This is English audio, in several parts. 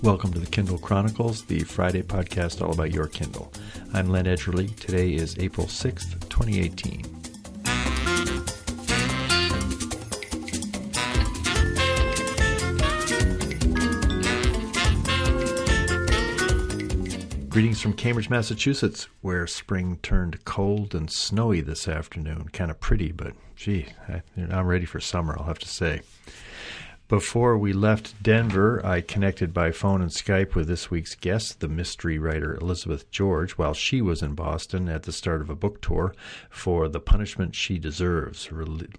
Welcome to the Kindle Chronicles, the Friday podcast all about your Kindle. I'm Len Edgerly. Today is April 6th, 2018. Greetings from Cambridge, Massachusetts, where spring turned cold and snowy this afternoon. Kind of pretty, but gee, I'm ready for summer, I'll have to say. Before we left Denver, I connected by phone and Skype with this week's guest, the mystery writer Elizabeth George, while she was in Boston at the start of a book tour for The Punishment She Deserves.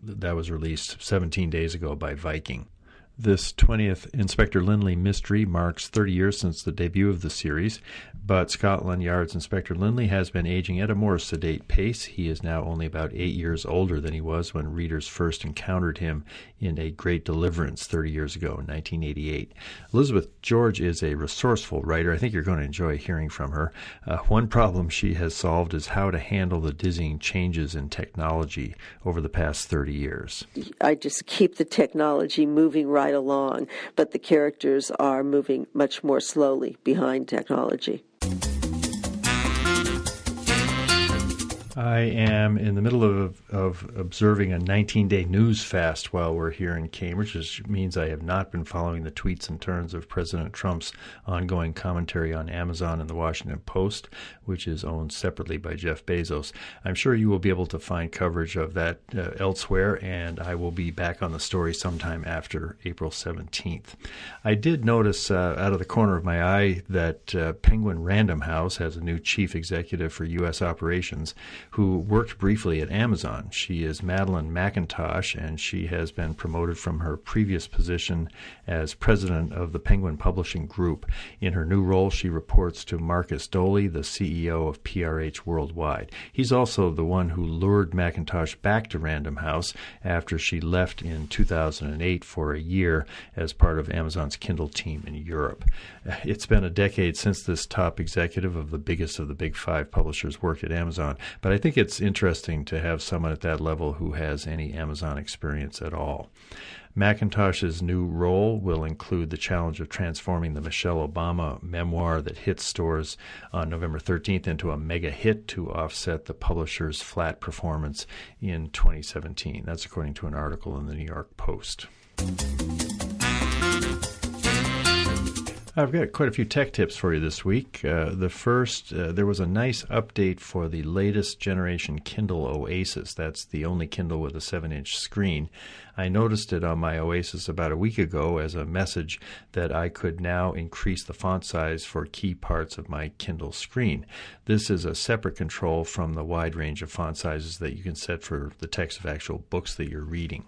That was released 17 days ago by Viking. This 20th Inspector Lynley mystery marks 30 years since the debut of the series, but Scotland Yard's Inspector Lynley has been aging at a more sedate pace. He is now only about 8 years older than he was when readers first encountered him in A Great Deliverance 30 years ago in 1988. Elizabeth George is a resourceful writer. I think you're going to enjoy hearing from her. One problem she has solved is how to handle the dizzying changes in technology over the past 30 years. I just keep the technology moving right along, but the characters are moving much more slowly behind technology. I am in the middle of observing a 19-day news fast while we're here in Cambridge, which means I have not been following the tweets and turns of President Trump's ongoing commentary on Amazon and the Washington Post, which is owned separately by Jeff Bezos. I'm sure you will be able to find coverage of that elsewhere, and I will be back on the story sometime after April 17th. I did notice out of the corner of my eye that Penguin Random House has a new chief executive for U.S. operations who worked briefly at Amazon. She is Madeline McIntosh, and she has been promoted from her previous position as president of the Penguin Publishing Group. In her new role, she reports to Marcus Doley, the CEO of PRH Worldwide. He's also the one who lured McIntosh back to Random House after she left in 2008 for a year as part of Amazon's Kindle team in Europe. It's been a decade since this top executive of the biggest of the big five publishers worked at Amazon, but I think it's interesting to have someone at that level who has any Amazon experience at all. McIntosh's new role will include the challenge of transforming the Michelle Obama memoir that hit stores on November 13th into a mega hit to offset the publisher's flat performance in 2017. That's according to an article in the New York Post. I've got quite a few tech tips for you this week. The first, there was a nice update for the latest generation Kindle Oasis. That's the only Kindle with a 7-inch screen. I noticed it on my Oasis about a week ago as a message that I could now increase the font size for key parts of my Kindle screen. This is a separate control from the wide range of font sizes that you can set for the text of actual books that you're reading.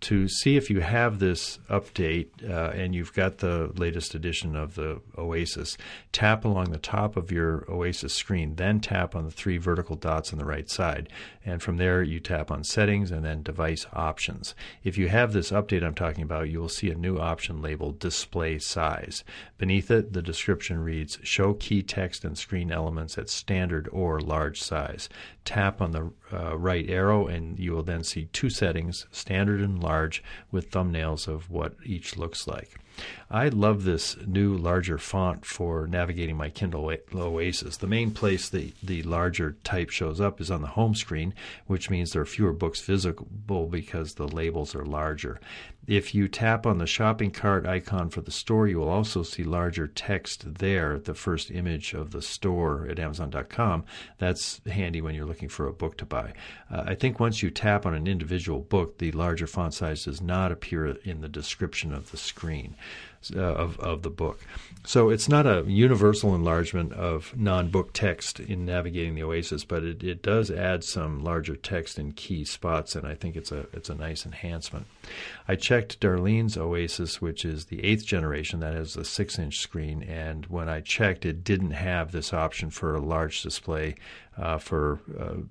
To see if you have this update and you've got the latest edition of the Oasis, tap along the top of your Oasis screen, then tap on the 3 vertical dots on the right side. And from there, you tap on Settings and then Device Options. If you have this update I'm talking about, you will see a new option labeled Display Size. Beneath it, the description reads, Show key text and screen elements at standard or large size. Tap on the right arrow and you will then see 2 settings, standard and large, with thumbnails of what each looks like. I love this new larger font for navigating my Kindle Oasis. The main place the larger type shows up is on the home screen, which means there are fewer books visible because the labels are larger. If you tap on the shopping cart icon for the store, you will also see larger text there, the first image of the store at Amazon.com. That's handy when you're looking for a book to buy. I think once you tap on an individual book, the larger font size does not appear in the description of the screen of the book. So it's not a universal enlargement of non-book text in navigating the Oasis, but it does add some larger text in key spots, and I think it's a nice enhancement. I checked Darlene's Oasis, which is the 8th generation, that has a 6-inch screen, and when I checked, it didn't have this option for a large display for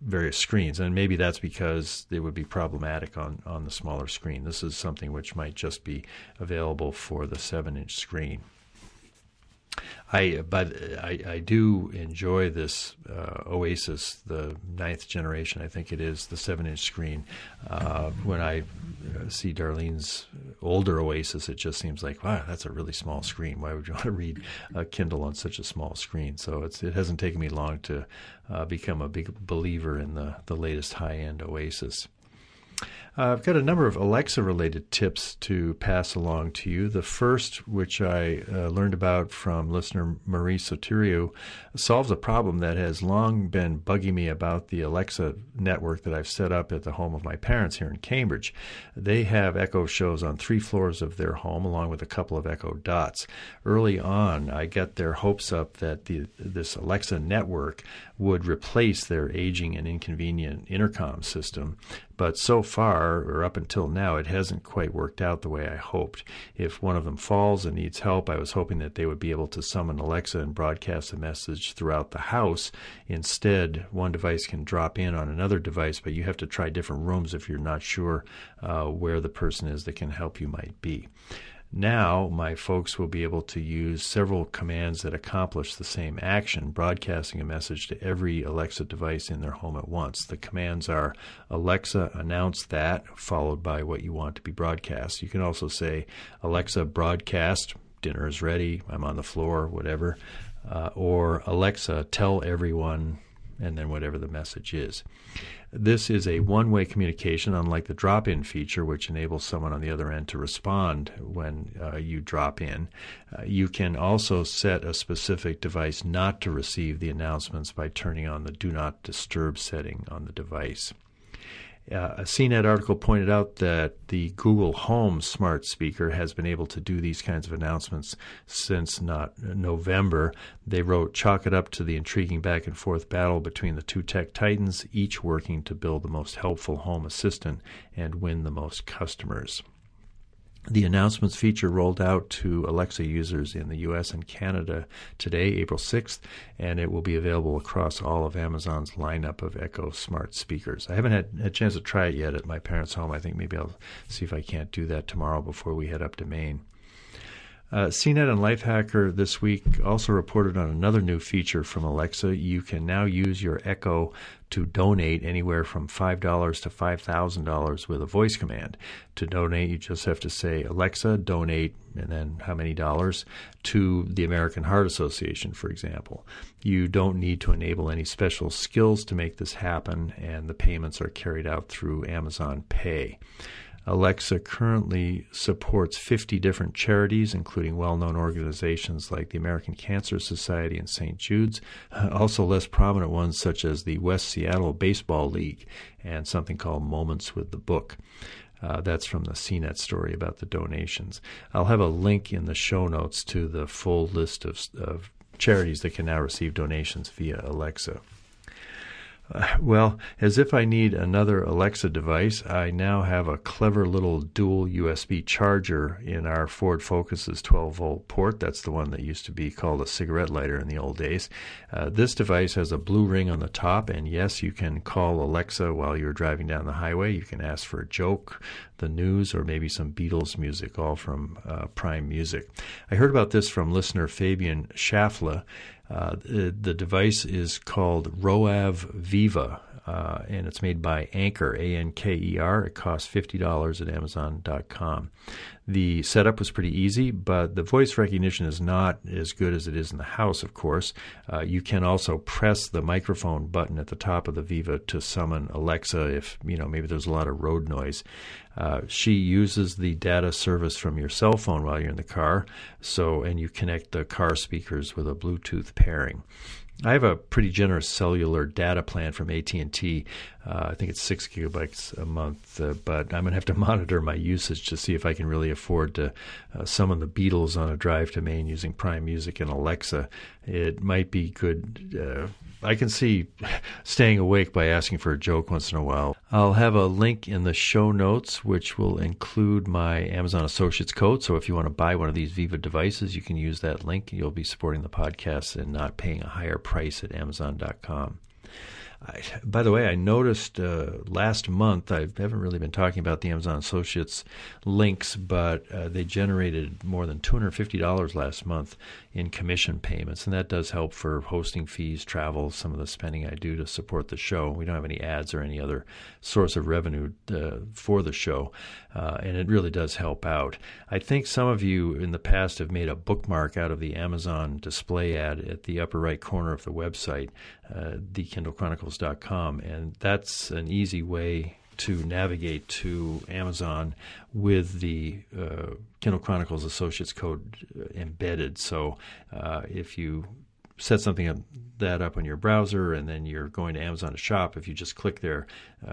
various screens, and maybe that's because it would be problematic on the smaller screen. This is something which might just be available for the 7-inch screen. I do enjoy this Oasis, the 9th generation, I think it is, the 7-inch screen. When I see Darlene's older Oasis, it just seems like, wow, that's a really small screen. Why would you want to read a Kindle on such a small screen? So it hasn't taken me long to become a big believer in the latest high-end Oasis. I've got a number of Alexa-related tips to pass along to you. The first, which I learned about from listener Marie Soteriou, solves a problem that has long been bugging me about the Alexa network that I've set up at the home of my parents here in Cambridge. They have Echo shows on 3 floors of their home, along with a couple of Echo Dots. Early on, I got their hopes up that this Alexa network would replace their aging and inconvenient intercom system. But so far, or up until now, it hasn't quite worked out the way I hoped. If one of them falls and needs help, I was hoping that they would be able to summon Alexa and broadcast a message throughout the house. Instead, one device can drop in on another device, but you have to try different rooms if you're not sure where the person is that can help you might be. Now, my folks will be able to use several commands that accomplish the same action, broadcasting a message to every Alexa device in their home at once. The commands are Alexa, announce that, followed by what you want to be broadcast. You can also say, Alexa, broadcast, dinner is ready, I'm on the floor, whatever. Or Alexa, tell everyone, and then whatever the message is. This is a one-way communication, unlike the drop-in feature, which enables someone on the other end to respond when you drop in. You can also set a specific device not to receive the announcements by turning on the Do Not Disturb setting on the device. A CNET article pointed out that the Google Home smart speaker has been able to do these kinds of announcements since November. They wrote, chalk it up to the intriguing back and forth battle between the two tech titans, each working to build the most helpful home assistant and win the most customers. The announcements feature rolled out to Alexa users in the U.S. and Canada today, April 6th, and it will be available across all of Amazon's lineup of Echo smart speakers. I haven't had a chance to try it yet at my parents' home. I think maybe I'll see if I can't do that tomorrow before we head up to Maine. CNET and Lifehacker this week also reported on another new feature from Alexa. You can now use your Echo to donate anywhere from $5 to $5,000 with a voice command. To donate, you just have to say, Alexa, donate, and then how many dollars, to the American Heart Association, for example. You don't need to enable any special skills to make this happen, and the payments are carried out through Amazon Pay. Alexa currently supports 50 different charities, including well-known organizations like the American Cancer Society and St. Jude's, also less prominent ones such as the West Seattle Baseball League and something called Moments with the Book. That's from the CNET story about the donations. I'll have a link in the show notes to the full list of charities that can now receive donations via Alexa. Well, as if I need another Alexa device, I now have a clever little dual USB charger in our Ford Focus's 12-volt port. That's the one that used to be called a cigarette lighter in the old days. This device has a blue ring on the top, and yes, you can call Alexa while you're driving down the highway. You can ask for a joke, the news, or maybe some Beatles music, all from Prime Music. I heard about this from listener Fabian Schaffler. The device is called Roav Viva, and it's made by Anker, A-N-K-E-R. It costs $50 at Amazon.com. The setup was pretty easy, but the voice recognition is not as good as it is in the house, of course. You can also press the microphone button at the top of the Viva to summon Alexa if, maybe there's a lot of road noise. She uses the data service from your cell phone while you're in the car, and you connect the car speakers with a Bluetooth pairing. I have a pretty generous cellular data plan from AT&T. I think it's 6 gigabytes a month, but I'm going to have to monitor my usage to see if I can really afford to summon the Beatles on a drive to Maine using Prime Music and Alexa. It might be good. I can see staying awake by asking for a joke once in a while. I'll have a link in the show notes, which will include my Amazon Associates code. So if you want to buy one of these Viva devices, you can use that link. You'll be supporting the podcast and not paying a higher price at Amazon.com. By the way, I noticed last month, I haven't really been talking about the Amazon Associates links, but they generated more than $250 last month in commission payments, and that does help for hosting fees, travel, some of the spending I do to support the show. We don't have any ads or any other source of revenue for the show, and it really does help out. I think some of you in the past have made a bookmark out of the Amazon display ad at the upper right corner of the website, thekindlechronicles.com, and that's an easy way to navigate to Amazon with the Kindle Chronicles Associates code embedded. So if you set something up on your browser and then you're going to Amazon to shop, if you just click there,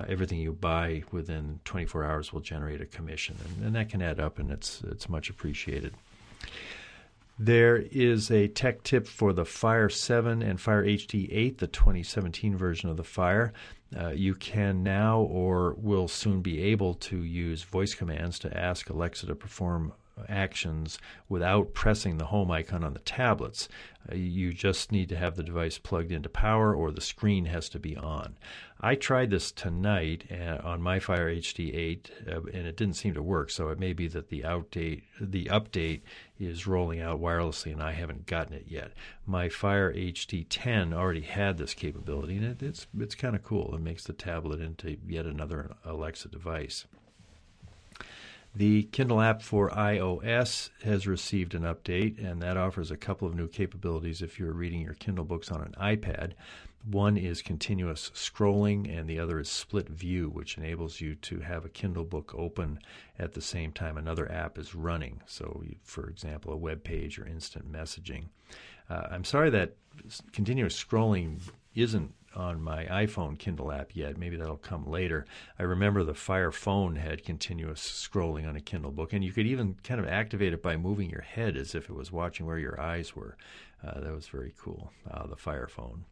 everything you buy within 24 hours will generate a commission, and that can add up, and it's much appreciated. There is a tech tip for the Fire 7 and Fire HD 8, the 2017 version of the Fire. You can now or will soon be able to use voice commands to ask Alexa to perform actions without pressing the home icon on the tablets. You just need to have the device plugged into power, or the screen has to be on. I tried this tonight on my Fire HD 8, and it didn't seem to work, so it may be that the update is rolling out wirelessly and I haven't gotten it yet. My Fire HD 10 already had this capability, and it's kind of cool. It makes the tablet into yet another Alexa device. The Kindle app for iOS has received an update, and that offers a couple of new capabilities if you're reading your Kindle books on an iPad. One is continuous scrolling, and the other is split view, which enables you to have a Kindle book open at the same time another app is running. So, for example, a web page or instant messaging. I'm sorry that continuous scrolling isn't on my iPhone Kindle app yet. Maybe that'll come later. I remember the Fire phone had continuous scrolling on a Kindle book, and you could even kind of activate it by moving your head as if it was watching where your eyes were. That was very cool, the Fire phone.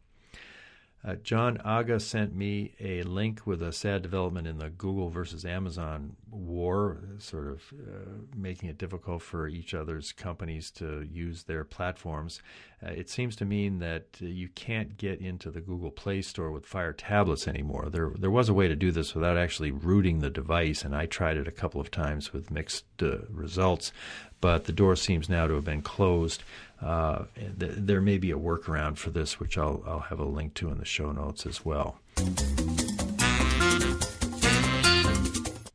John Aga sent me a link with a sad development in the Google versus Amazon war, sort of making it difficult for each other's companies to use their platforms. It seems to mean that you can't get into the Google Play Store with Fire tablets anymore. There was a way to do this without actually rooting the device, and I tried it a couple of times with mixed results, but the door seems now to have been closed. There may be a workaround for this, which I'll have a link to in the show notes as well.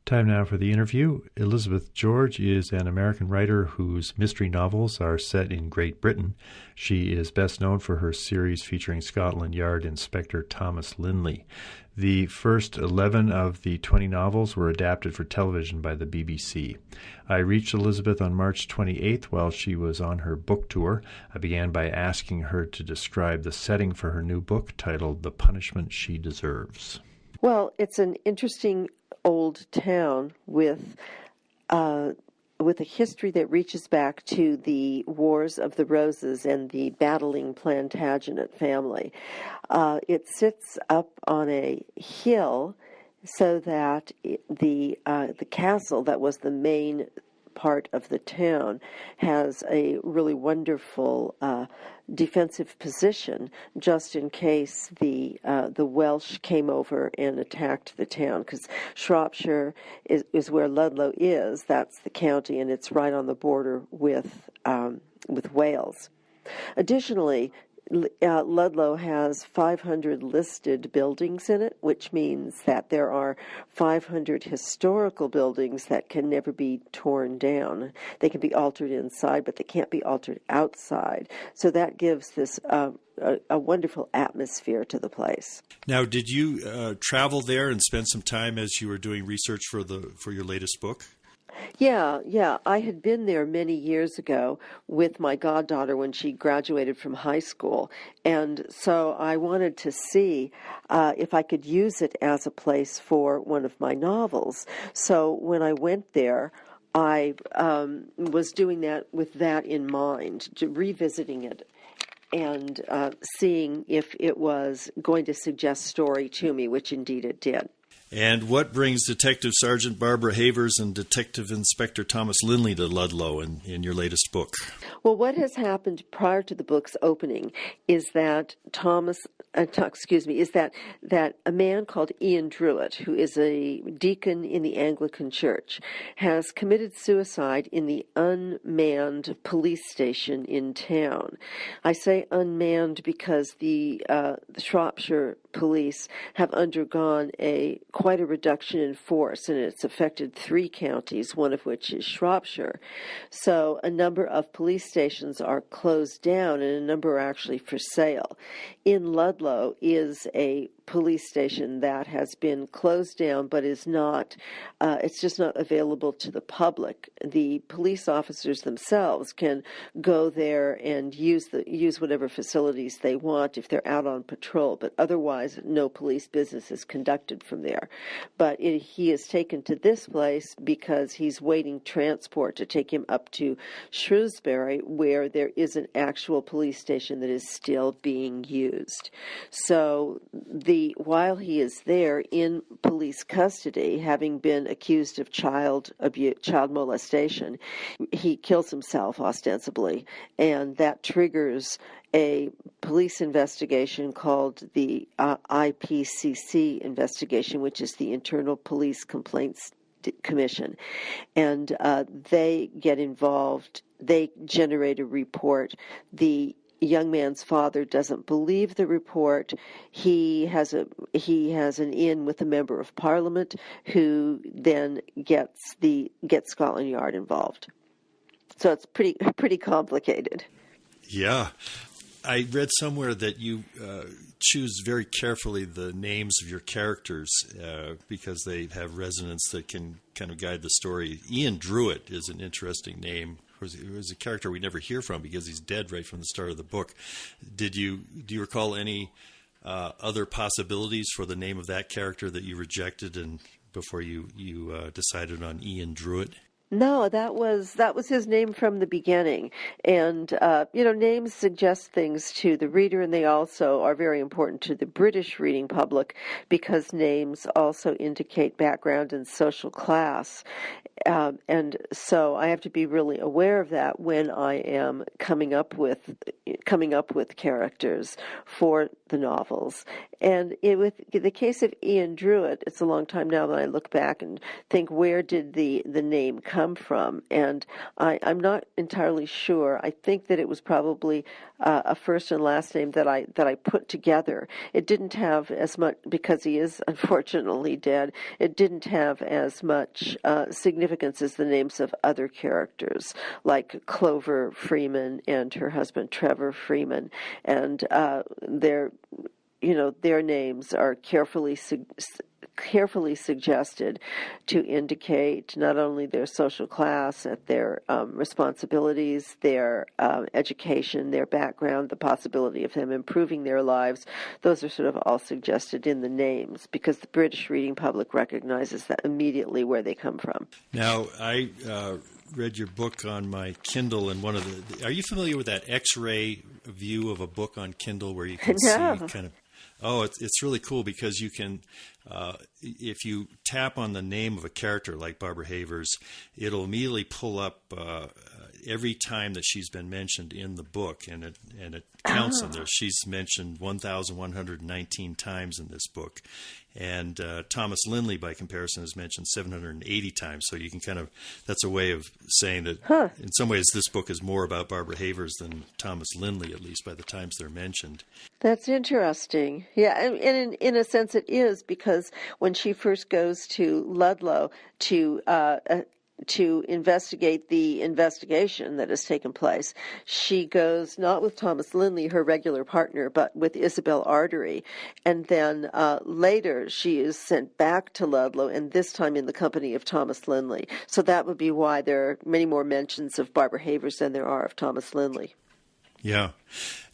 Time now for the interview. Elizabeth George is an American writer whose mystery novels are set in Great Britain. She is best known for her series featuring Scotland Yard Inspector Thomas Lynley. The first 11 of the 20 novels were adapted for television by the BBC. I reached Elizabeth on March 28th while she was on her book tour. I began by asking her to describe the setting for her new book titled The Punishment She Deserves. Well, it's an interesting old town with a history that reaches back to the Wars of the Roses and the battling Plantagenet family. It sits up on a hill so that the castle that was the main part of the town has a really wonderful defensive position just in case the Welsh came over and attacked the town, because Shropshire is where Ludlow is. That's the county, and it's right on the border with Wales. Additionally, Ludlow has 500 listed buildings in it, which means that there are 500 historical buildings that can never be torn down. They can be altered inside, but they can't be altered outside. So that gives this a wonderful atmosphere to the place. Now, did you travel there and spend some time as you were doing research for your latest book? Yeah. I had been there many years ago with my goddaughter when she graduated from high school, and so I wanted to see if I could use it as a place for one of my novels. So when I went there, I was doing that with that in mind, revisiting it and seeing if it was going to suggest story to me, which indeed it did. And what brings Detective Sergeant Barbara Havers and Detective Inspector Thomas Lynley to Ludlow in your latest book? Well, what has happened prior to the book's opening is that Thomas is that a man called Ian Druitt, who is a deacon in the Anglican Church, has committed suicide in the unmanned police station in town. I say unmanned because the Shropshire police have undergone quite a reduction in force, and it's affected 3 counties, one of which is Shropshire. So a number of police stations are closed down, and a number are actually for sale. In Ludlow is a police station that has been closed down, but is not, it's just not available to the public. The police officers themselves can go there and use whatever facilities they want if they're out on patrol, but otherwise no police business is conducted from there. But he is taken to this place because he's waiting transport to take him up to Shrewsbury, where there is an actual police station that is still being used. So while he is there in police custody, having been accused of child molestation, he kills himself ostensibly, and that triggers a police investigation called the IPCC investigation, which is the Internal Police Complaints Commission, and they get involved. They generate a report. The young man's father doesn't believe the report. He has an in with a member of Parliament who then gets Scotland Yard involved. So it's pretty complicated. Yeah. I read somewhere that you choose very carefully the names of your characters because they have resonance that can kind of guide the story. Ian Druitt is an interesting name. It was a character we never hear from because he's dead right from the start of the book. Do you recall any other possibilities for the name of that character that you rejected and before you decided on Ian Druitt? No, that was his name from the beginning. And, names suggest things to the reader, and they also are very important to the British reading public because names also indicate background and social class. And so I have to be really aware of that when I am coming up with characters for the novels. And with the case of Ian Druitt, it's a long time now that I look back and think, where did the name come from? And I'm not entirely sure. I think that it was probably a first and last name that I put together. It didn't have as much, because he is unfortunately dead, it didn't have as much significance as the names of other characters, like Clover Freeman and her husband Trevor Freeman. And their names are carefully suggested to indicate not only their social class, their responsibilities, their education, their background, the possibility of them improving their lives. Those are sort of all suggested in the names because the British reading public recognizes that immediately where they come from. Now, I read your book on my Kindle, and are you familiar with that X-ray view of a book on Kindle where you can see kind of... Oh, it's really cool because you can, if you tap on the name of a character like Barbara Havers, it'll immediately pull up every time that she's been mentioned in the book, and it counts them there. She's mentioned 1,119 times in this book, and Thomas Lynley, by comparison, is mentioned 780 times. So you can that's a way of saying that in some ways this book is more about Barbara Havers than Thomas Lynley, at least by the times they're mentioned. That's interesting. Yeah, and in a sense it is, because when she first goes to Ludlow to investigate the investigation that has taken place, she goes not with Thomas Lynley, her regular partner, but with Isabel Artery. And then later she is sent back to Ludlow, and this time in the company of Thomas Lynley. So that would be why there are many more mentions of Barbara Havers than there are of Thomas Lynley. Yeah.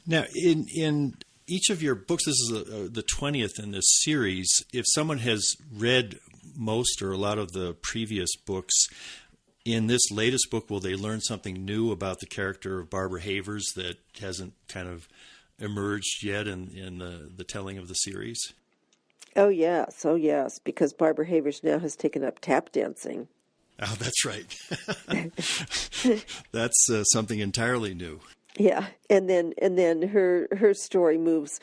Now, in each of your books, this is the 20th in this series, if someone has read most or a lot of the previous books, in this latest book, will they learn something new about the character of Barbara Havers that hasn't kind of emerged yet in the telling of the series? Oh, yes, because Barbara Havers now has taken up tap dancing. Oh, that's right. That's something entirely new. Yeah, and then her story moves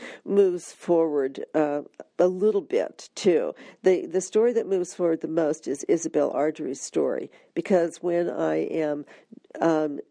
forward a little bit too. The story that moves forward the most is Isabel Ardrey's story, because when I am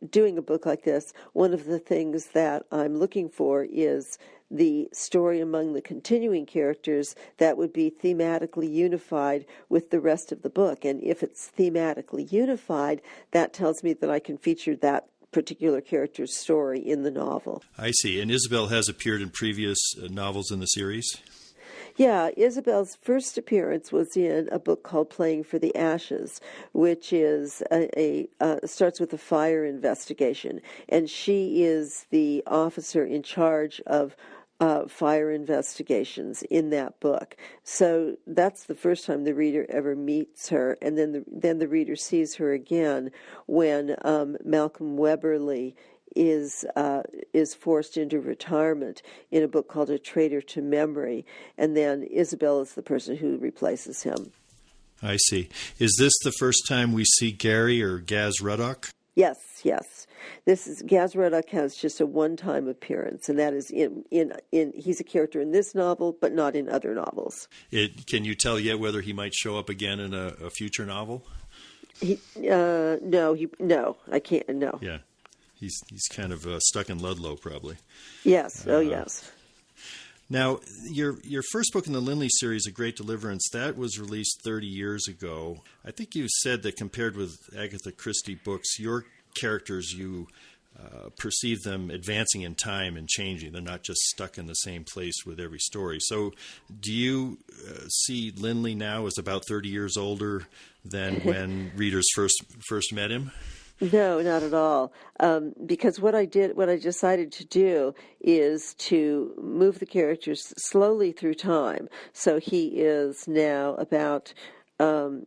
doing a book like this, one of the things that I'm looking for is the story among the continuing characters that would be thematically unified with the rest of the book. And if it's thematically unified, that tells me that I can feature that particular character's story in the novel. I see. And Isabel has appeared in previous novels in the series? Yeah, Isabel's first appearance was in a book called Playing for the Ashes, which is starts with a fire investigation, and she is the officer in charge of fire investigations in that book. So that's the first time the reader ever meets her, and then the reader sees her again when Malcolm Webberley is forced into retirement in a book called A Traitor to Memory, and then Isabel is the person who replaces him. I see. Is this the first time we see Gary or Gaz Ruddock? Yes. This is Gaz Ruddock has just a one-time appearance, and that is in he's a character in this novel, but not in other novels. Can you tell yet whether he might show up again in a future novel? No, I can't. No. Yeah, he's kind of stuck in Ludlow, probably. Yes. Yes. Now, your first book in the Lynley series, A Great Deliverance, that was released 30 years ago. I think you said that compared with Agatha Christie books, your characters, you perceive them advancing in time and changing. They're not just stuck in the same place with every story. So do you see Lynley now as about 30 years older than when readers first met him? No, not at all. Because what I decided to do is to move the characters slowly through time. So he is now about, I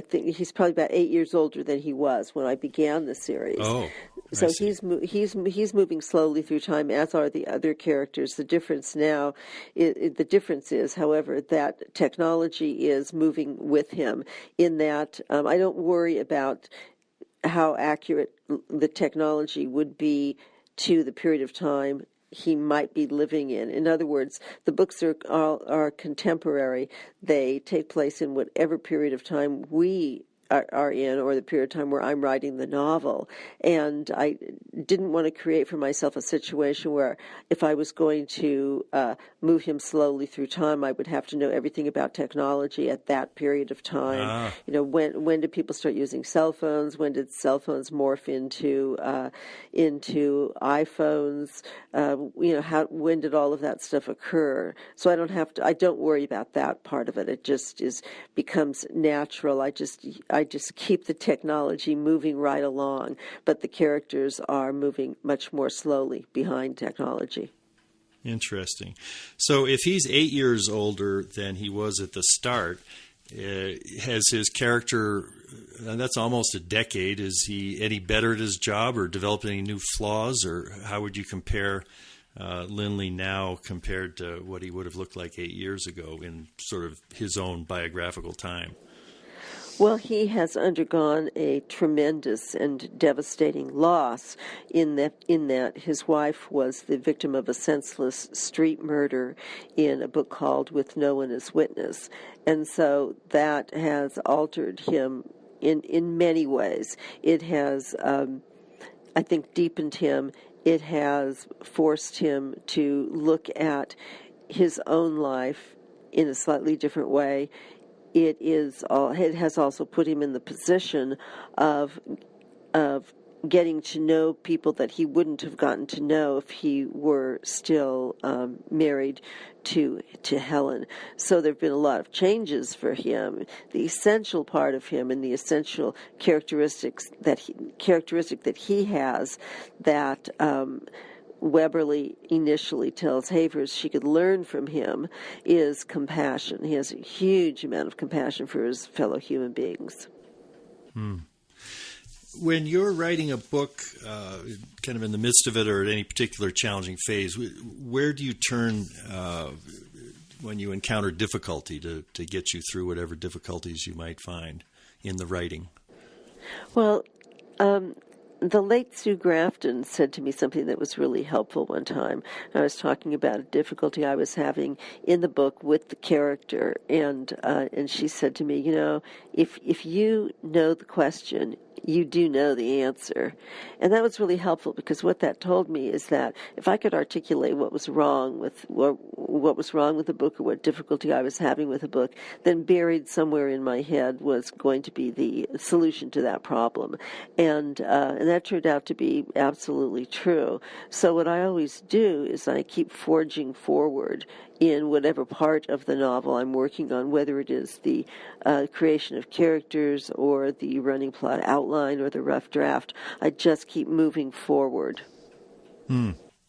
think he's probably about 8 years older than he was when I began the series. Oh, so he's moving slowly through time, as are the other characters. The difference now, the difference is, however, that technology is moving with him. In that, I don't worry about how accurate the technology would be to the period of time he might be living in. In other words, the books are contemporary. They take place in whatever period of time we are in, or the period of time where I'm writing the novel. And I didn't want to create for myself a situation where if I was going to move him slowly through time, I would have to know everything about technology at that period of time. You know, when did people start using cell phones? When did cell phones morph into iPhones? When did all of that stuff occur? So I don't worry about that part of it. It just becomes natural. I just keep the technology moving right along, but the characters are moving much more slowly behind technology. Interesting. So if he's 8 years older than he was at the start, has his character, and that's almost a decade, is he any better at his job or developed any new flaws, or how would you compare Lynley now compared to what he would have looked like 8 years ago in sort of his own biographical time? Well, he has undergone a tremendous and devastating loss in that his wife was the victim of a senseless street murder in a book called With No One as Witness. And so that has altered him in many ways. It has, I think, deepened him. It has forced him to look at his own life in a slightly different way. It has also put him in the position of getting to know people that he wouldn't have gotten to know if he were still married to Helen. So there have been a lot of changes for him. The essential part of him and the essential characteristic that he has that Webberley initially tells Havers she could learn from him is compassion. He has a huge amount of compassion for his fellow human beings. When you're writing a book, kind of in the midst of it or at any particular challenging phase, where do you turn when you encounter difficulty to get you through whatever difficulties you might find in the writing? Well, the late Sue Grafton said to me something that was really helpful one time. I was talking about a difficulty I was having in the book with the character, and she said to me, if you know the question, you do know the answer. And that was really helpful, because what that told me is that if I could articulate what was wrong with the book, or what difficulty I was having with the book, then buried somewhere in my head was going to be the solution to that problem. And that turned out to be absolutely true. So what I always do is I keep forging forward in whatever part of the novel I'm working on, whether it is the creation of characters or the running plot outline or the rough draft. I just keep moving forward.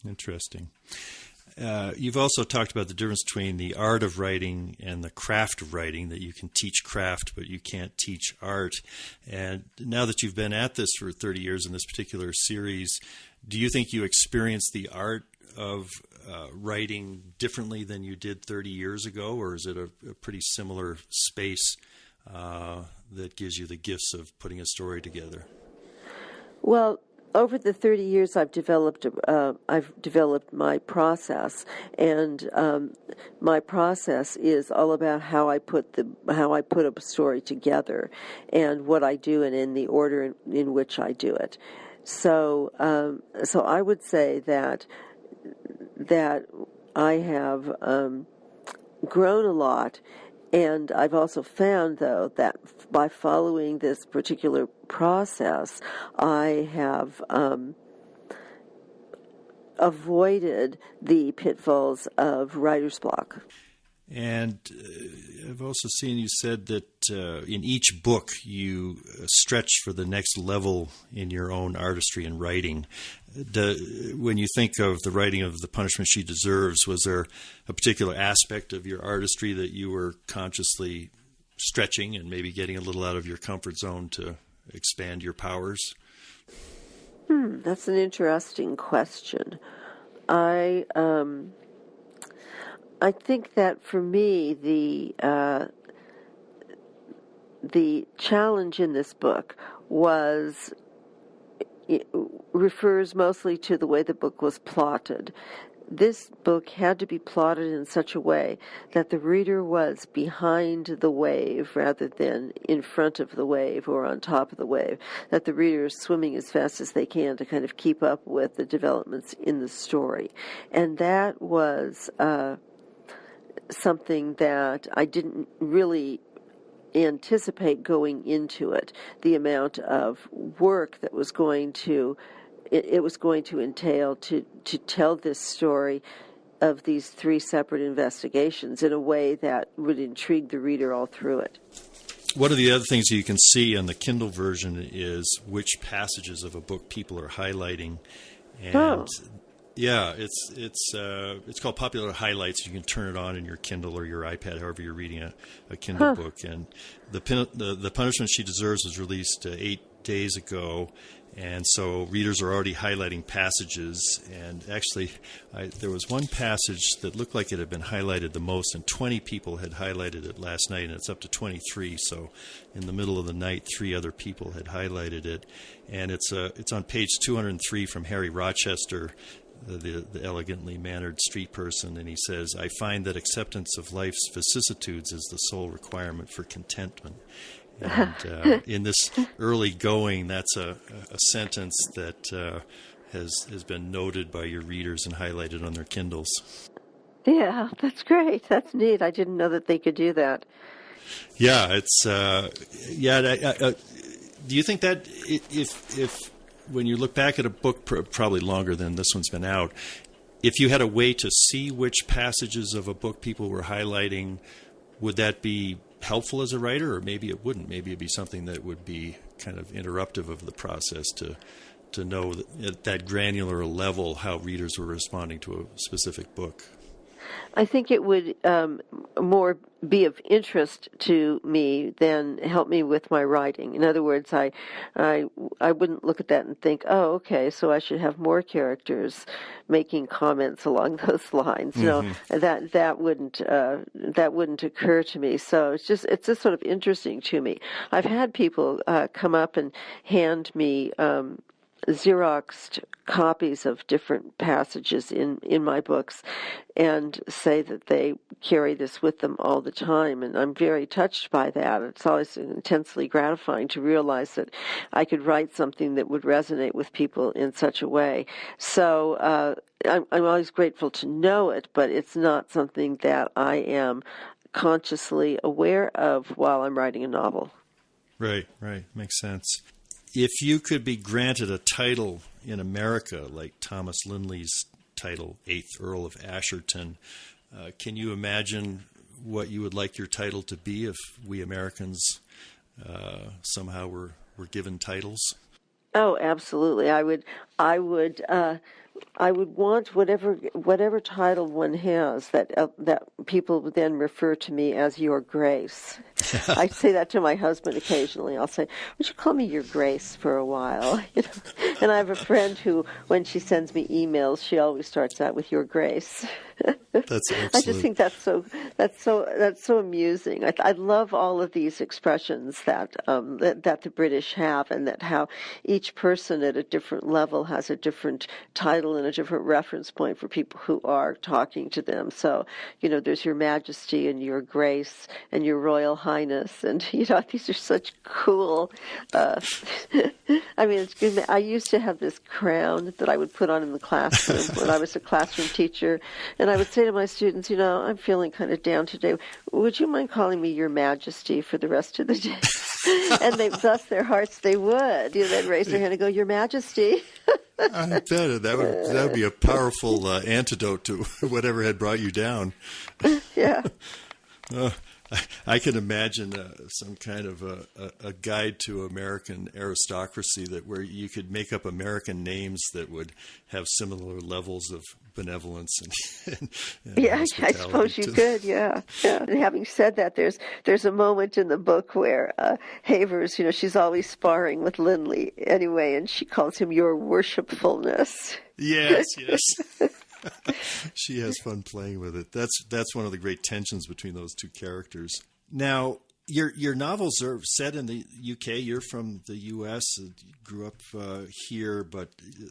Interesting. You've also talked about the difference between the art of writing and the craft of writing, that you can teach craft, but you can't teach art. And now that you've been at this for 30 years in this particular series, do you think you experience the art of writing differently than you did 30 years ago, or is it a pretty similar space that gives you the gifts of putting a story together? Well, over the 30 years, I've developed my process, and my process is all about how I put a story together, and what I do, and in the order in which I do it. So I would say that I have grown a lot, and I've also found, though, that by following this particular process, I have avoided the pitfalls of writer's block. And I've also seen you said that in each book you stretch for the next level in your own artistry and writing. When you think of the writing of The Punishment She Deserves, was there a particular aspect of your artistry that you were consciously stretching and maybe getting a little out of your comfort zone to expand your powers? That's an interesting question. I think that for me, the challenge in this book refers mostly to the way the book was plotted. This book had to be plotted in such a way that the reader was behind the wave rather than in front of the wave or on top of the wave, that the reader is swimming as fast as they can to kind of keep up with the developments in the story. And that was something that I didn't really anticipate going into it, the amount of work that was going to entail to tell this story of these three separate investigations in a way that would intrigue the reader all through it. One of the other things you can see on the Kindle version is which passages of a book people are highlighting, and yeah, it's called Popular Highlights. You can turn it on in your Kindle or your iPad, however you're reading a Kindle book. And the Punishment She Deserves was released 8 days ago, and so readers are already highlighting passages. And actually, there was one passage that looked like it had been highlighted the most, and 20 people had highlighted it last night, and it's up to 23. So in the middle of the night, 3 other people had highlighted it. And it's on page 203 from Harry Rochester, the elegantly mannered street person, and he says, "I find that acceptance of life's vicissitudes is the sole requirement for contentment." And in this early going, that's a sentence that has been noted by your readers and highlighted on their Kindles. Yeah, that's great. That's neat. I didn't know that they could do that. Yeah, it's do you think that if when you look back at a book, probably longer than this one's been out, if you had a way to see which passages of a book people were highlighting, would that be helpful as a writer, or maybe it wouldn't? Maybe it'd be something that would be kind of interruptive of the process to know that at that granular level how readers were responding to a specific book. I think it would more be of interest to me than help me with my writing. In other words, I wouldn't look at that and think, oh, okay, so I should have more characters making comments along those lines. Mm-hmm. No, that wouldn't occur to me. So it's just sort of interesting to me. I've had people come up and hand me Xeroxed copies of different passages in my books and say that they carry this with them all the time. And I'm very touched by that. It's always intensely gratifying to realize that I could write something that would resonate with people in such a way. So I'm always grateful to know it, but it's not something that I am consciously aware of while I'm writing a novel. Right. Makes sense. If you could be granted a title in America, like Thomas Lynley's title, 8th Earl of Asherton, can you imagine what you would like your title to be if we Americans somehow were given titles? Oh, absolutely. I would want whatever title one has that people would then refer to me as Your Grace. I say that to my husband occasionally. I'll say, "Would you call me Your Grace for a while?" And I have a friend who, when she sends me emails, she always starts out with Your Grace. That's excellent. I just think that's so amusing. I love all of these expressions that the British have, and that how each person at a different level has a different title and a different reference point for people who are talking to them. So, there's Your Majesty and Your Grace and Your Royal Highness, and these are such cool. I used to have this crown that I would put on in the classroom when I was a classroom teacher, and I would say to my students, I'm feeling kind of down today. Would you mind calling me Your Majesty for the rest of the day? And thus their hearts they would. They'd raise their hand and go, Your Majesty. I bet that would be a powerful antidote to whatever had brought you down. Yeah. I can imagine some kind of a guide to American aristocracy where you could make up American names that would have similar levels of benevolence and yeah, I suppose you could. Yeah. And having said that, there's a moment in the book where Havers, she's always sparring with Lynley anyway, and she calls him Your Worshipfulness. Yes. She has fun playing with it. That's one of the great tensions between those two characters. Now, your novels are set in the UK. You're from the US, grew up here, but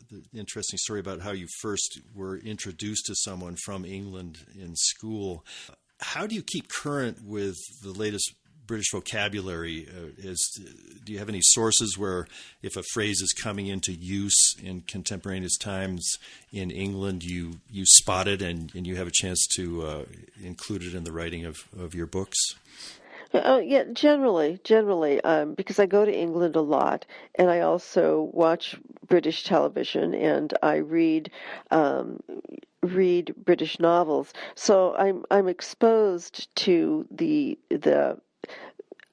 the interesting story about how you first were introduced to someone from England in school. How do you keep current with the latest British vocabulary? Do you have any sources where if a phrase is coming into use in contemporaneous times in England, you spot it and you have a chance to include it in the writing of your books? Yeah, generally, because I go to England a lot, and I also watch British television, and I read British novels. So I'm exposed to the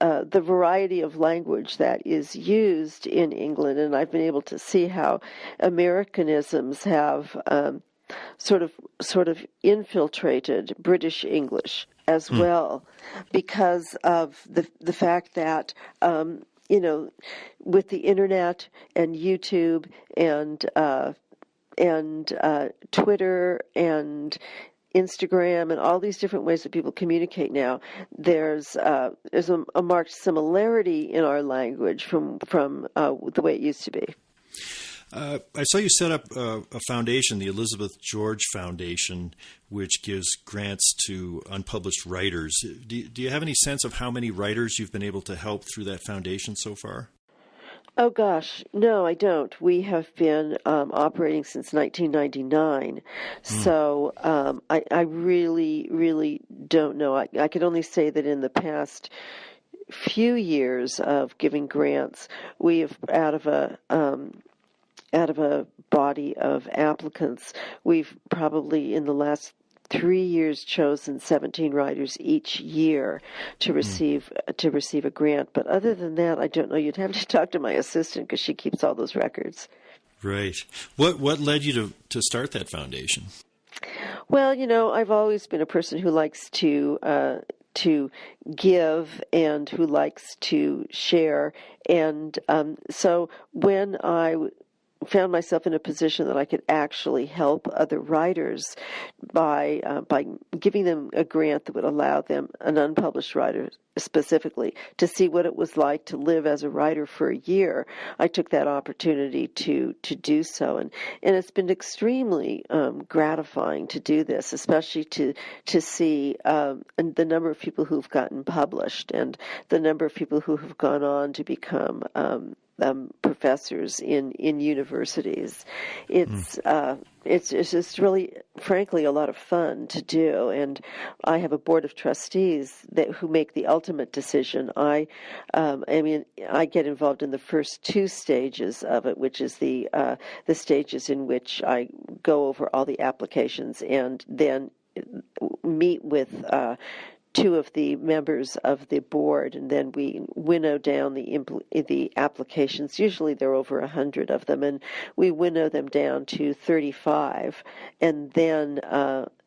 variety of language that is used in England, and I've been able to see how Americanisms have sort of infiltrated British English as well, because of the fact that with the internet and YouTube and Twitter and Instagram and all these different ways that people communicate now, there's a marked similarity in our language from the way it used to be. I saw you set up a foundation, the Elizabeth George Foundation, which gives grants to unpublished writers. Do you have any sense of how many writers you've been able to help through that foundation so far? Oh, gosh, no, I don't. We have been operating since 1999, so I really, really don't know. I could only say that in the past few years of giving grants, we have, out of a body of applicants, we've probably in the last 3 years chosen 17 writers each year to receive a grant. But other than that, I don't know. You'd have to talk to my assistant because she keeps all those records. Right. What led you to start that foundation? Well, I've always been a person who likes to give and who likes to share, and so when I found myself in a position that I could actually help other writers by giving them a grant that would allow them, an unpublished writer specifically, to see what it was like to live as a writer for a year. I took that opportunity to do so, and it's been extremely gratifying to do this, especially to see the number of people who've gotten published and the number of people who have gone on to become professors in universities. It's just really, frankly, a lot of fun to do, and I have a board of trustees who make the ultimate decision. I get involved in the first two stages of it, which is the stages in which I go over all the applications and then meet with two of the members of the board, and then we winnow down the applications. Usually there are over 100 of them, and we winnow them down to 35, and then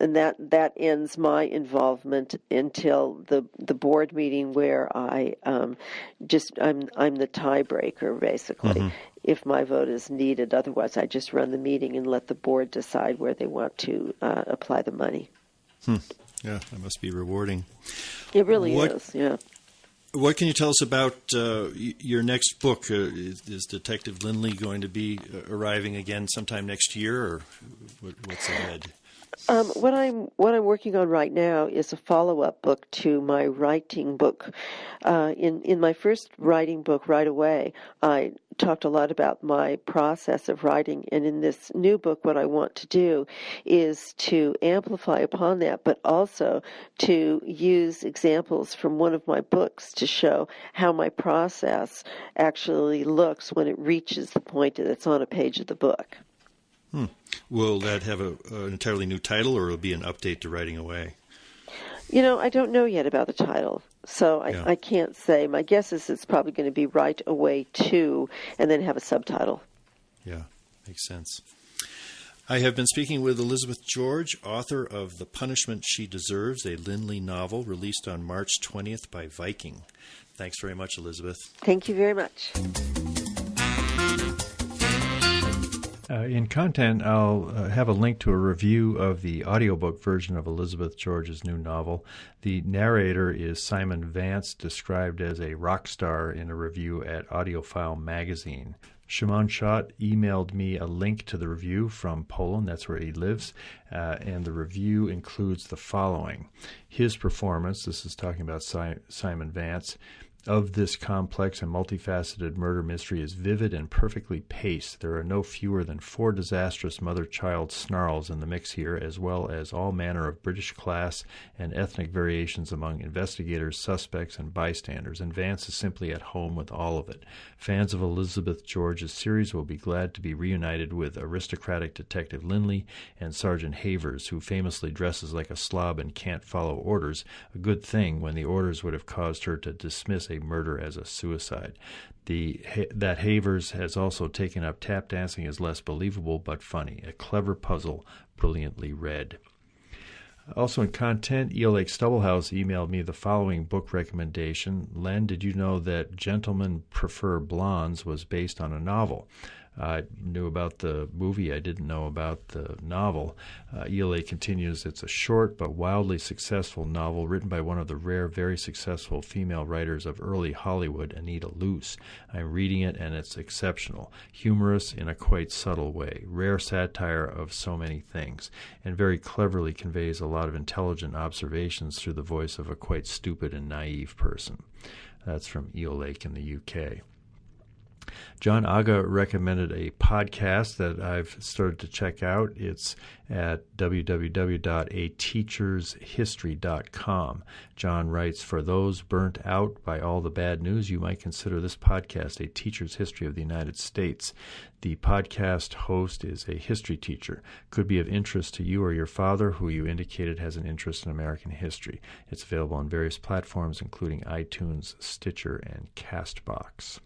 and that ends my involvement until the board meeting, where I'm the tiebreaker basically. Mm-hmm. If my vote is needed. Otherwise, I just run the meeting and let the board decide where they want to apply the money. Yeah, that must be rewarding. It really is, yeah. What can you tell us about your next book? Is Detective Lynley going to be arriving again sometime next year, or what's ahead? What I'm working on right now is a follow-up book to my writing book. In my first writing book, Right Away, I talked a lot about my process of writing, and in this new book, what I want to do is to amplify upon that, but also to use examples from one of my books to show how my process actually looks when it reaches the point that it's on a page of the book. Will that have an entirely new title, or will it be an update to Writing Away? I don't know yet about the title, so I can't say. My guess is it's probably going to be Right Away 2, and then have a subtitle. Yeah, makes sense. I have been speaking with Elizabeth George, author of The Punishment She Deserves, a Lynley novel released on March 20th by Viking. Thanks very much, Elizabeth. Thank you very much. In content, I'll have a link to a review of the audiobook version of Elizabeth George's new novel. The narrator is Simon Vance, described as a rock star in a review at Audiophile magazine. Shimon Schott emailed me a link to the review from Poland, that's where he lives, and the review includes the following. His performance, this is talking about Simon Vance, of this complex and multifaceted murder mystery is vivid and perfectly paced. There are no fewer than 4 disastrous mother-child snarls in the mix here, as well as all manner of British class and ethnic variations among investigators, suspects, and bystanders, and Vance is simply at home with all of it. Fans of Elizabeth George's series will be glad to be reunited with aristocratic Detective Lynley and Sergeant Havers, who famously dresses like a slob and can't follow orders, a good thing when the orders would have caused her to dismiss a murder as a suicide. That Havers has also taken up tap dancing is less believable but funny. A clever puzzle, brilliantly read. Also in content, Eel Lake Stubblehouse emailed me the following book recommendation. Len, did you know that Gentlemen Prefer Blondes was based on a novel? I knew about the movie. I didn't know about the novel. ELA continues, it's a short but wildly successful novel written by one of the rare, very successful female writers of early Hollywood, Anita Luce. I'm reading it, and it's exceptional. Humorous in a quite subtle way. Rare satire of so many things, and very cleverly conveys a lot of intelligent observations through the voice of a quite stupid and naive person. That's from Eel Lake in the UK. John Aga recommended a podcast that I've started to check out. It's at www.ateachershistory.com. John writes, for those burnt out by all the bad news, you might consider this podcast a teacher's history of the United States. The podcast host is a history teacher. Could be of interest to you or your father, who you indicated has an interest in American history. It's available on various platforms, including iTunes, Stitcher, and CastBox.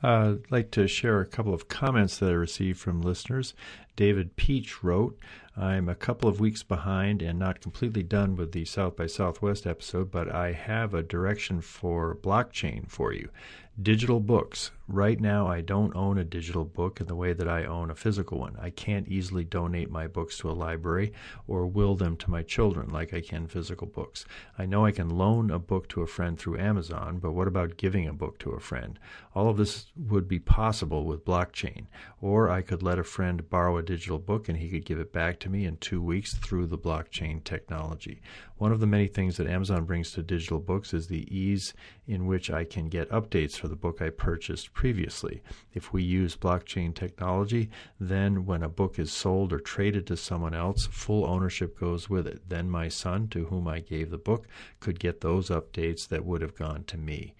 I'd like to share a couple of comments that I received from listeners. David Peach wrote, I'm a couple of weeks behind and not completely done with the South by Southwest episode, but I have a direction for blockchain for you. Digital books. Right now, I don't own a digital book in the way that I own a physical one. I can't easily donate my books to a library or will them to my children like I can physical books. I know I can loan a book to a friend through Amazon, but what about giving a book to a friend? All of this would be possible with blockchain. Or I could let a friend borrow a digital book and he could give it back to me in 2 weeks through the blockchain technology. One of the many things that Amazon brings to digital books is the ease in which I can get updates for the book I purchased previously. If we use blockchain technology, then when a book is sold or traded to someone else, full ownership goes with it. Then my son, to whom I gave the book, could get those updates that would have gone to me.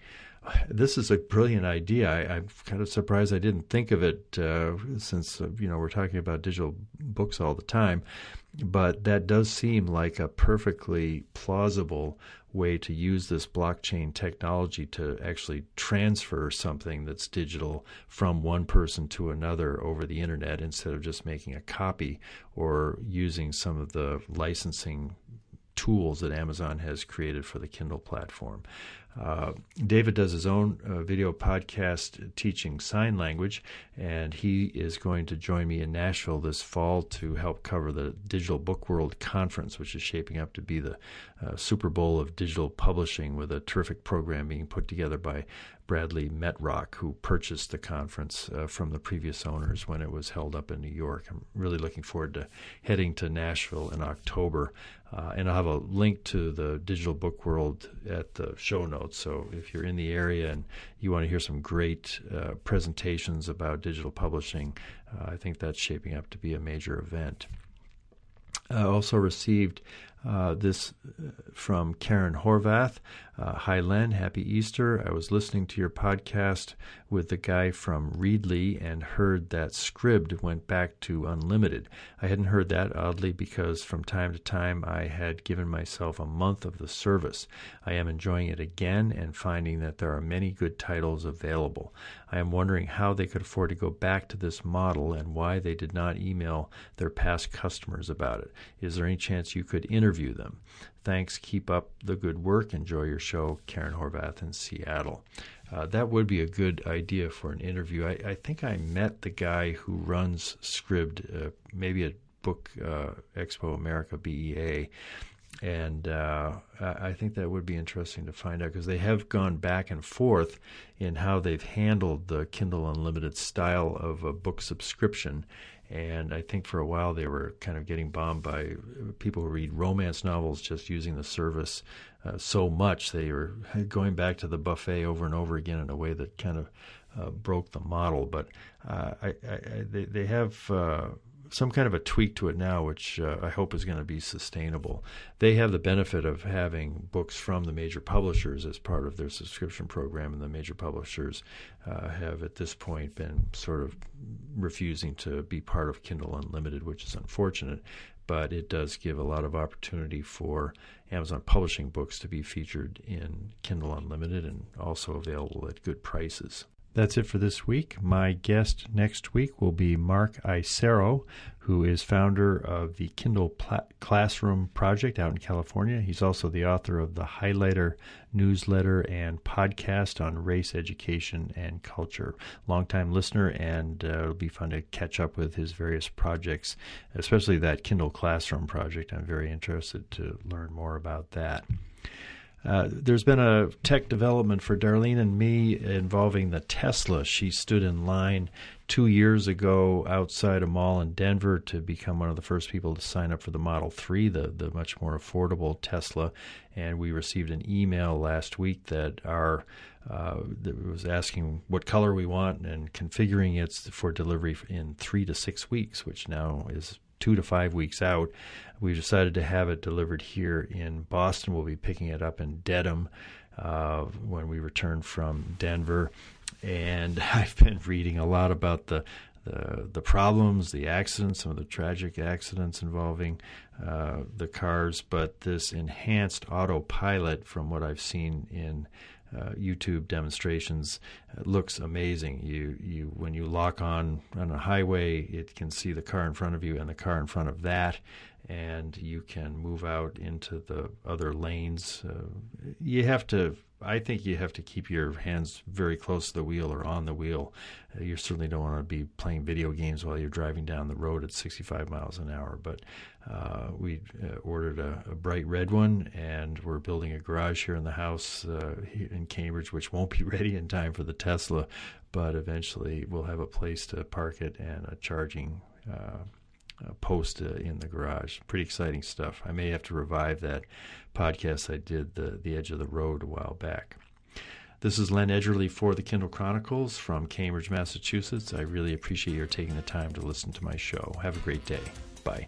This is a brilliant idea. I'm kind of surprised I didn't think of it since we're talking about digital books all the time. But that does seem like a perfectly plausible way to use this blockchain technology to actually transfer something that's digital from one person to another over the internet instead of just making a copy or using some of the licensing tools that Amazon has created for the Kindle platform. David does his own video podcast teaching sign language, and he is going to join me in Nashville this fall to help cover the Digital Book World Conference, which is shaping up to be the Super Bowl of digital publishing, with a terrific program being put together by Bradley Metrock, who purchased the conference from the previous owners when it was held up in New York. I'm really looking forward to heading to Nashville in October. And I'll have a link to the Digital Book World at the show notes. So if you're in the area and you want to hear some great presentations about digital publishing, I think that's shaping up to be a major event. I also received this from Karen Horvath. Hi, Len. Happy Easter. I was listening to your podcast with the guy from Readly and heard that Scribd went back to unlimited. I hadn't heard that, oddly, because from time to time I had given myself a month of the service. I am enjoying it again and finding that there are many good titles available. I am wondering how they could afford to go back to this model and why they did not email their past customers about it. Is there any chance you could interview them? Thanks. Keep up the good work. Enjoy your show. Karen Horvath in Seattle. That would be a good idea for an interview. I think I met the guy who runs Scribd, maybe at Book Expo America, BEA, and I think that would be interesting to find out, because they have gone back and forth in how they've handled the Kindle Unlimited style of a book subscription. And I think for a while they were kind of getting bombed by people who read romance novels just using the service so much. They were going back to the buffet over and over again in a way that kind of broke the model. But they have some kind of a tweak to it now, which I hope is going to be sustainable. They have the benefit of having books from the major publishers as part of their subscription program, and the major publishers have at this point been sort of refusing to be part of Kindle Unlimited, which is unfortunate, but it does give a lot of opportunity for Amazon publishing books to be featured in Kindle Unlimited and also available at good prices. That's it for this week. My guest next week will be Mark Isero, who is founder of the Kindle Classroom Project out in California. He's also the author of the Highlighter newsletter and podcast on race, education, and culture. Longtime listener, and it'll be fun to catch up with his various projects, especially that Kindle Classroom Project. I'm very interested to learn more about that. There's been a tech development for Darlene and me involving the Tesla. She stood in line 2 years ago outside a mall in Denver to become one of the first people to sign up for the Model 3, the much more affordable Tesla. And we received an email last week that that was asking what color we want and configuring it for delivery in 3 to 6 weeks, which now is 2 to 5 weeks out. We've decided to have it delivered here in Boston. We'll be picking it up in Dedham when we return from Denver. And I've been reading a lot about the problems, the accidents, some of the tragic accidents involving the cars. But this enhanced autopilot, from what I've seen in YouTube demonstrations, looks amazing. You when you lock on a highway, it can see the car in front of you and the car in front of that, and you can move out into the other lanes. You have to I think you have to keep your hands very close to the wheel or on the wheel. You certainly don't want to be playing video games while you're driving down the road at 65 miles an hour. But we ordered a bright red one, and we're building a garage here in the house in Cambridge, which won't be ready in time for the Tesla, but eventually we'll have a place to park it and a charging post in the garage. Pretty exciting stuff. I may have to revive that podcast I did, the Edge of the Road, a while back. This is Len Edgerly for the Kindle Chronicles from Cambridge, Massachusetts. I really appreciate your taking the time to listen to my show. Have a great day. Bye.